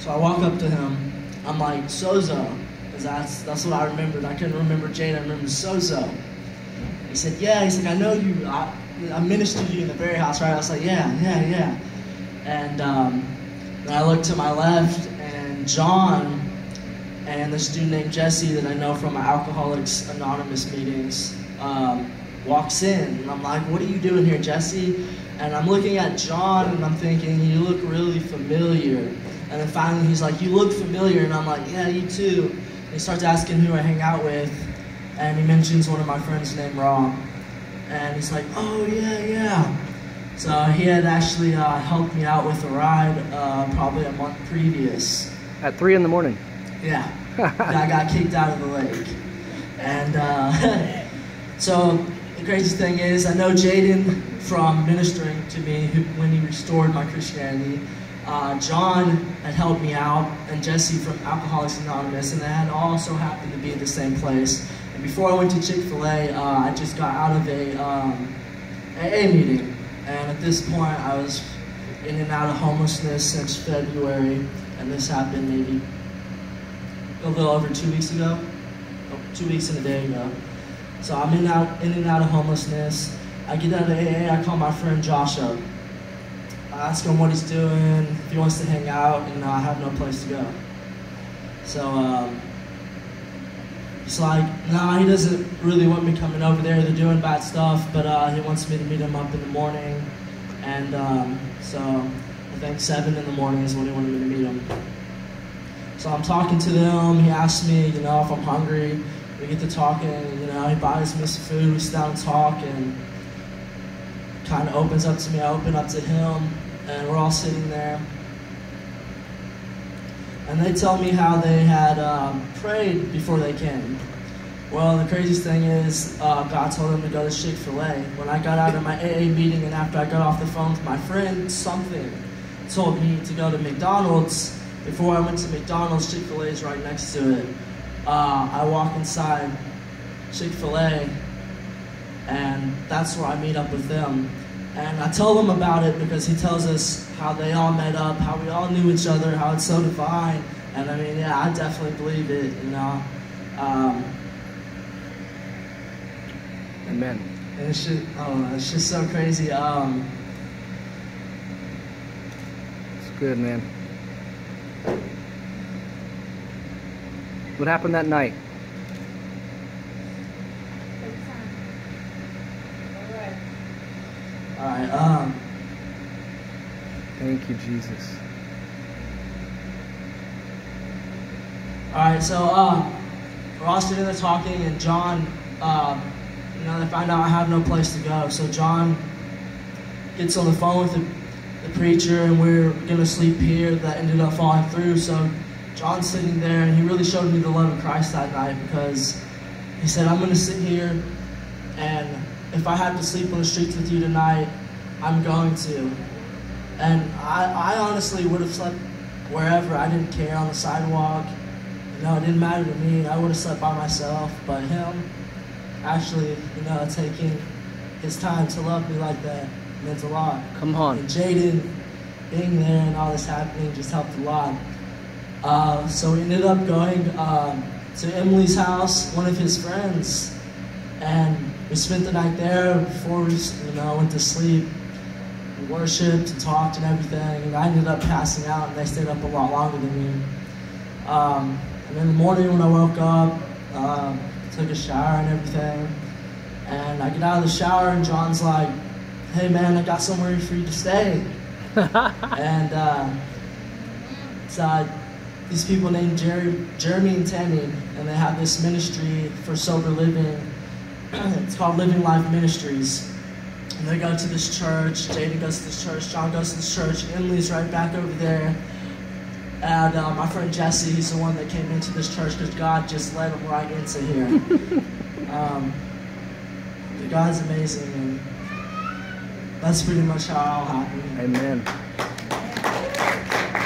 So I walk up to him. I'm like, Sozo, because that's what I remembered. I couldn't remember Jade. I remember Sozo. He said, yeah. He's like, I know you. I ministered to you in the Berry House, right? I was like, yeah. And then I looked to my left, and John and this dude named Jesse that I know from my Alcoholics Anonymous meetings walks in. And I'm like, what are you doing here, Jesse? And I'm looking at John, and I'm thinking, you look really familiar. And then finally he's like, you look familiar. And I'm like, yeah, you too. And he starts asking who I hang out with. And he mentions one of my friends named Rob. And he's like, oh, yeah. So he had actually helped me out with a ride probably a month previous. At 3 in the morning? Yeah. I got kicked out of the lake. And so the crazy thing is, I know Jaden from ministering to me when he restored my Christianity. John had helped me out, and Jesse from Alcoholics Anonymous, and they had also happened to be at the same place. And before I went to Chick-fil-A, I just got out of a AA meeting. And at this point, I was in and out of homelessness since February, and this happened maybe a little over 2 weeks ago. 2 weeks and a day ago. So I'm in and out of homelessness. I get out of AA, I call my friend Josh up. I ask him what he's doing, if he wants to hang out, and I have no place to go. So he's like, nah, he doesn't really want me coming over there. They're doing bad stuff, but he wants me to meet him up in the morning. And so I think 7 in the morning is when he wanted me to meet him. So I'm talking to them. He asks me, if I'm hungry. We get to talking, he buys me some food. We sit down and talk, and kind of opens up to me. I open up to him, and we're all sitting there. And they tell me how they had prayed before they came. Well, the craziest thing is, God told them to go to Chick-fil-A. When I got out of my AA meeting and after I got off the phone with my friend, something told me to go to McDonald's. Before I went to McDonald's, Chick-fil-A is right next to it. I walk inside Chick-fil-A, and that's where I meet up with them. And I tell them about it because he tells us how they all met up, how we all knew each other, how it's so divine. And I mean, yeah, I definitely believe it, Amen. And it's just so crazy. It's good, man. What happened that night? All right. Thank you, Jesus. All right. So we're all sitting there talking, and John, they find out I have no place to go. So John gets on the phone with the preacher, and we're gonna sleep here. That ended up falling through. So John's sitting there, and he really showed me the love of Christ that night, because he said, I'm gonna sit here, and if I have to sleep on the streets with you tonight, I'm going to. And I honestly would have slept wherever. I didn't care, on the sidewalk. It didn't matter to me. I would have slept by myself. But him actually, taking his time to love me like that meant a lot. Come on. And Jaden being there and all this happening just helped a lot. So we ended up going to Emily's house, one of his friends, and we spent the night there before we went to sleep. We worshipped and talked and everything, and I ended up passing out, and they stayed up a lot longer than me. And in the morning when I woke up, took a shower and everything, and I get out of the shower, and John's like, hey man, I got somewhere for you to stay. And so these people named Jeremy and Tammy, and they have this ministry for sober living. It's called Living Life Ministries. And they go to this church. Jaden goes to this church. John goes to this church. Emily's right back over there. And my friend Jesse, he's the one that came into this church because God just led him right into here. God's amazing, and that's pretty much how it all happened. Amen.